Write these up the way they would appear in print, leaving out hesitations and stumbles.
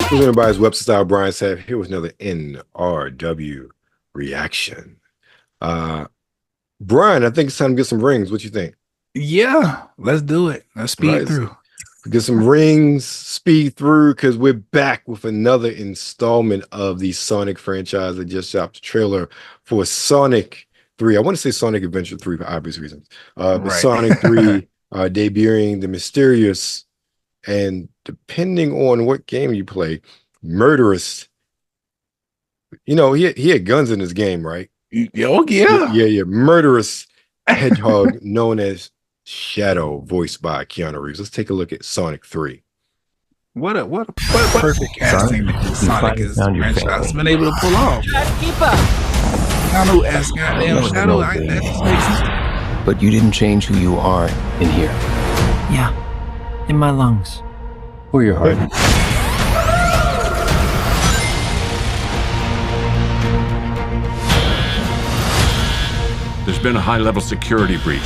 What's everybody's website style? Brian Sapp here with another NRW reaction. Brian, I think it's time to get some rings. What you think? Yeah, let's do it. Let's speed through. Get some rings, speed through, because we're back with another installment of the Sonic franchise. I just dropped the trailer for Sonic 3. I want to say Sonic Adventure 3 for obvious reasons. But Sonic 3 debuting the mysterious and, depending on what game you play, murderous. You know, he had guns in his game, right? Oh, yeah. Yeah. Murderous hedgehog known as Shadow, voiced by Keanu Reeves. Let's take a look at Sonic 3. What a perfect casting that Sonic has been able to pull off. Keep up. Keanu as goddamn Shadow. That just makes sense. But you didn't change who you are in here. Yeah, in my lungs. Or your heart. There's been a high-level security breach.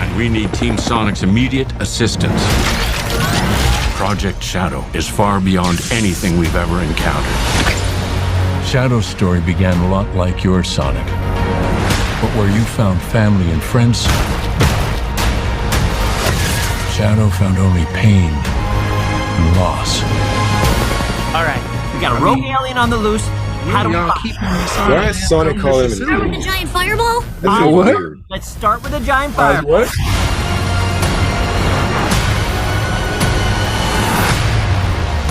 And we need Team Sonic's immediate assistance. Project Shadow is far beyond anything we've ever encountered. Shadow's story began a lot like yours, Sonic. But where you found family and friends, Shadow found only pain and loss. All right, we got a rogue alien on the loose. How do we keep him Why is Sonic calling him? Start with a giant fireball? That's weird. Let's start with a giant fireball. What?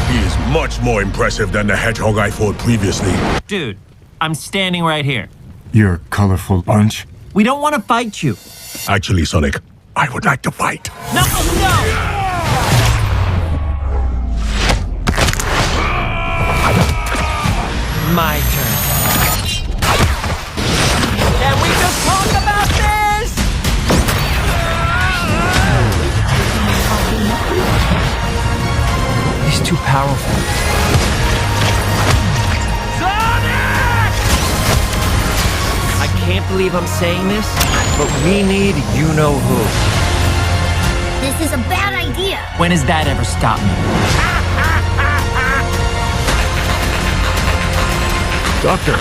He is much more impressive than the hedgehog I fought previously. Dude, I'm standing right here. You're a colorful bunch. We don't want to fight you. Actually, Sonic, I would like to fight. No! My turn. Can we just talk about this? He's too powerful. Sonic! I can't believe I'm saying this, but we need you-know-who. This is a bad idea. When has that ever stopped me? Doctor,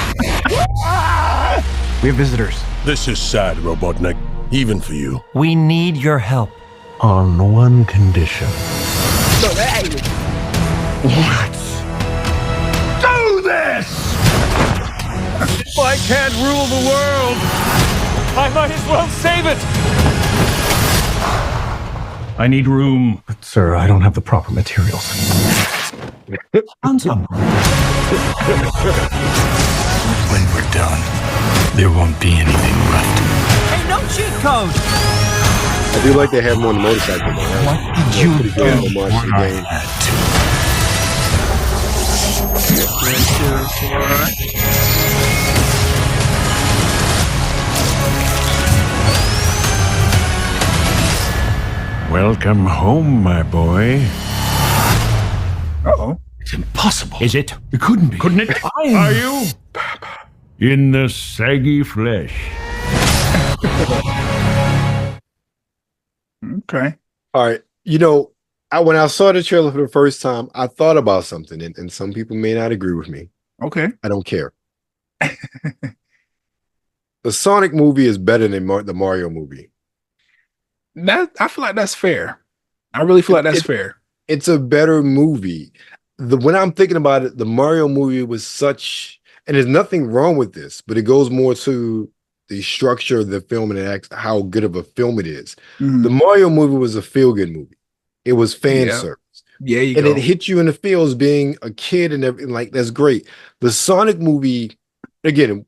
We have visitors. this is sad, Robotnik, even for you. We need your help. On one condition. What? Do this! If I can't rule the world, I might as well save it! I need room. But, sir, I don't have the proper materials. When we're done, there won't be anything left. Hey, no cheat code! I do like they have him on the motorcycle, though, right? What did you Pretty good homage to the game. Welcome home, my boy. Uh-oh. It's impossible. Is it? It couldn't be. Couldn't it? Are you? In the saggy flesh. Okay. All right. You know, when I saw the trailer for the first time, I thought about something, and some people may not agree with me. Okay. I don't care. The Sonic movie is better than the Mario movie. I feel like that's fair. I really feel like that's fair. It's a better movie. When I'm thinking about it, the Mario movie was such, and there's nothing wrong with this, but it goes more to the structure of the film and how good of a film it is. Mhm. The Mario movie was a feel-good movie. It was fan service. Yeah, and it hit you in the feels being a kid and everything. Like, that's great. The Sonic movie, again,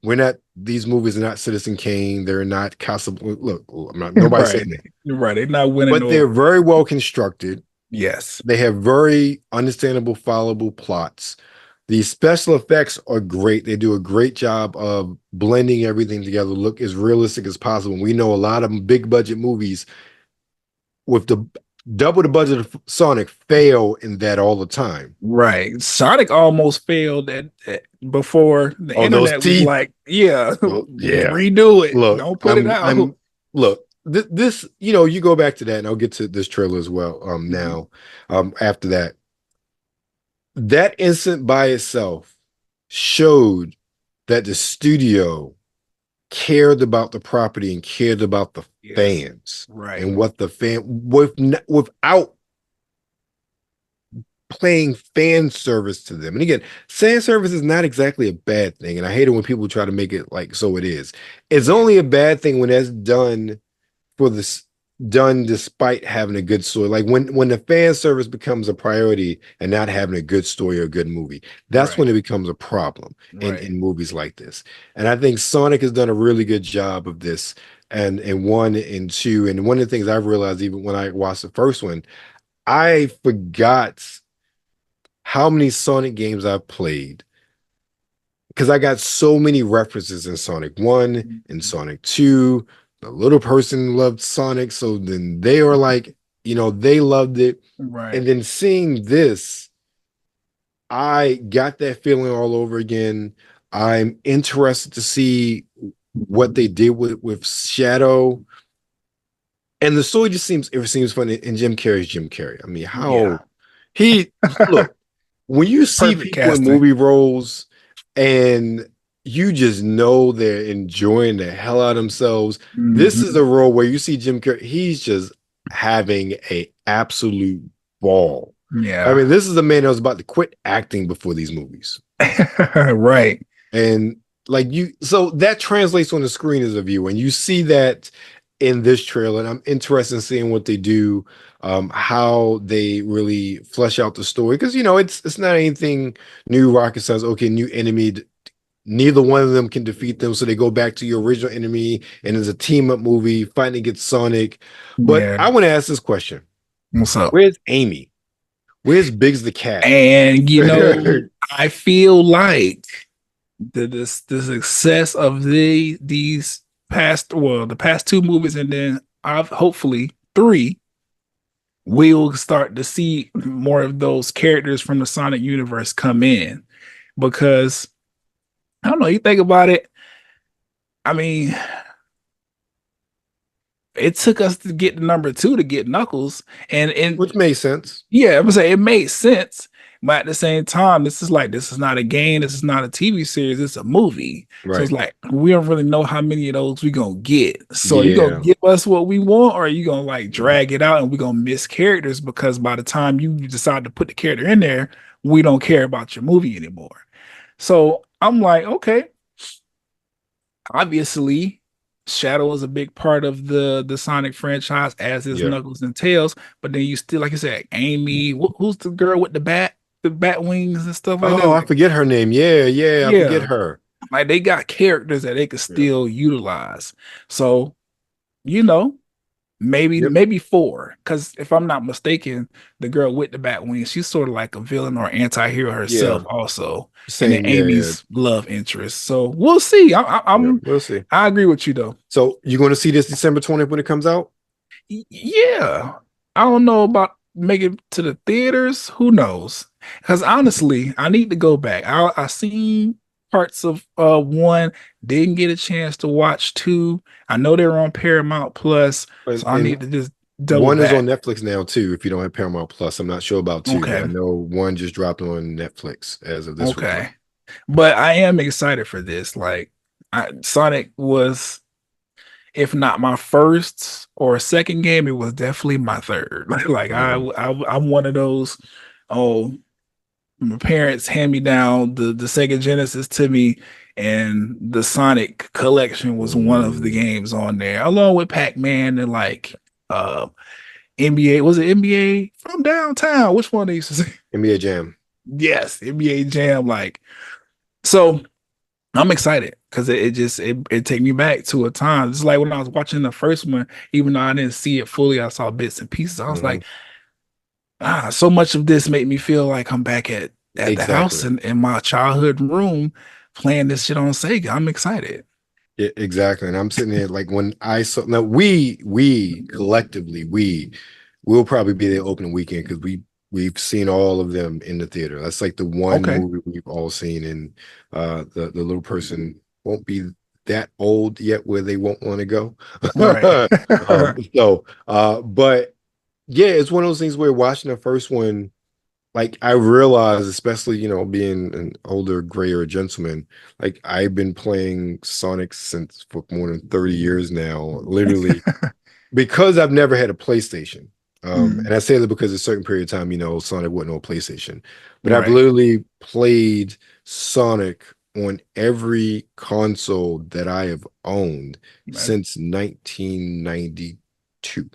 these movies are not Citizen Kane. They're not Casablanca. Look, I'm not, nobody's saying that. You're right. They're not winning. But they're very well constructed. Yes. They have very understandable, followable plots. The special effects are great. They do a great job of blending everything together, look as realistic as possible. We know a lot of big budget movies with the double the budget of Sonic fail in that all the time. Right. Sonic almost failed before the internet was like, yeah, yeah, redo it. Look, don't put it out. Look, this, you go back to that, and I'll get to this trailer as well. Now, after that instant by itself showed that the studio cared about the property and cared about the fans, right? And what the without playing fan service to them. And again, fan service is not exactly a bad thing, and I hate it when people try to make it like so it is. It's only a bad thing when that's done despite having a good story. Like when the fan service becomes a priority and not having a good story or a good movie, that's when it becomes a problem in movies like this. And I think Sonic has done a really good job of this, and 1 and 2. And one of the things I've realized, even when I watched the first one, I forgot how many Sonic games I've played, because I got so many references in Sonic 1 and Sonic 2. The little person loved Sonic, so then they were like, they loved it. Right. And then seeing this, I got that feeling all over again. I'm interested to see what they did with Shadow. And the story just seems funny. And Jim Carrey's Jim Carrey. I mean, look, when you see people in movie roles and you just know they're enjoying the hell out of themselves. Mm-hmm. This is a role where you see Jim Carrey, he's just having an absolute ball. Yeah. I mean, this is a man that was about to quit acting before these movies. Right. And so that translates on the screen as a viewer, and you see that in this trailer, and I'm interested in seeing what they do, how they really flesh out the story. Because, it's not anything new. Rocket says, okay, new enemy, neither one of them can defeat them, so they go back to your original enemy, and it's a team-up movie fighting against Sonic. But I want to ask this question. What's up? Where's Amy? Where's Biggs the cat? And I feel like the success of the past 2 movies, and then hopefully 3, we'll start to see more of those characters from the Sonic universe come in. Because I don't know, you think about it, I mean, it took us to get to number 2 to get Knuckles, and which made sense. Yeah, I would say it made sense, but at the same time, this is not a game, this is not a TV series, it's a movie. Right. So it's like we don't really know how many of those we gonna get. So you gonna give us what we want, or are you gonna drag it out and we gonna miss characters because by the time you decide to put the character in there, we don't care about your movie anymore. So I'm like, okay, obviously Shadow is a big part of the Sonic franchise, as is Knuckles and Tails. But then you still, like you said, Amy, who's the girl with the bat wings and stuff like that? Oh, I forget her name. Yeah, I forget her. Like, they got characters that they could still utilize. So, maybe 4. Because if I'm not mistaken, the girl with the bat wings, she's sort of like a villain or anti-hero herself also. Same, and then Amy's love interest. So we'll see. We'll see. I agree with you though. So you're going to see this December 20th when it comes out? Yeah. I don't know about making it to the theaters. Who knows? Because honestly, I need to go back. I seen parts of 1, didn't get a chance to watch 2. I know they're on Paramount Plus, so I need to just double 1 back. is on Netflix now too, if you don't have Paramount Plus. I'm not sure about 2. Okay. I know 1 just dropped on Netflix as of this week. Okay. But I am excited for this. Sonic was, if not my first or second game, it was definitely my third. I'm one of those, my parents hand me down the Sega Genesis to me, and the Sonic collection was one of the games on there, along with Pac-Man and NBA. Was it NBA from Downtown? Which one they used to say? NBA Jam. Yes, NBA Jam. So I'm excited because it take me back to a time. It's like when I was watching the first one, even though I didn't see it fully, I saw bits and pieces. I was like, so much of this made me feel like I'm back at the house in my childhood room playing this shit on Sega. I'm excited. Yeah, exactly. And I'm sitting there when I saw, now we collectively, we'll probably be there opening weekend because we've seen all of them in the theater. That's the one movie we've all seen, and the little person won't be that old yet where they won't want to go. Right. But yeah, it's one of those things where watching the first one, like I realized, especially, you know, being an older, grayer gentleman, like I've been playing Sonic since for more than 30 years now, literally, because I've never had a PlayStation. And I say that because a certain period of time, you know, Sonic wasn't on PlayStation, but I've literally played Sonic on every console that I have owned since 1992.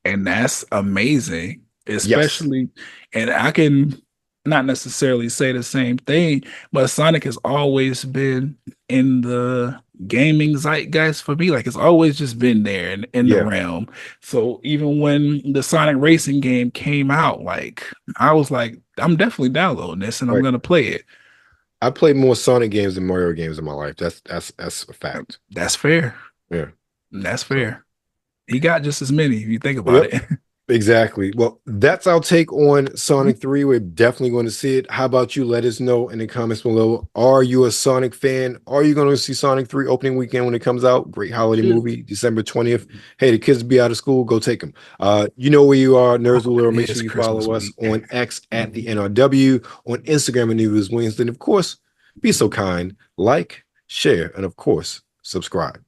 And that's amazing. Especially, and I can not necessarily say the same thing, but Sonic has always been in the gaming zeitgeist for me. Like it's always just been there in the realm. So even when the Sonic racing game came out, like I was like, I'm definitely downloading this and I'm gonna play it. I played more Sonic games than Mario games in my life. That's a fact. That's fair. Yeah, that's fair. He got just as many if you think about it. Exactly. Well, that's our take on Sonic 3. We're definitely going to see it. How about you? Let us know in the comments below. Are you a Sonic fan? Are you going to see Sonic 3 opening weekend when it comes out? Great holiday movie, December 20th. Hey, the kids be out of school. Go take them. You know where you are. Nerds will make sure you follow us on X at the NRW, on Instagram at News Wednesday. And of course, be so kind. Like, share, and of course, subscribe.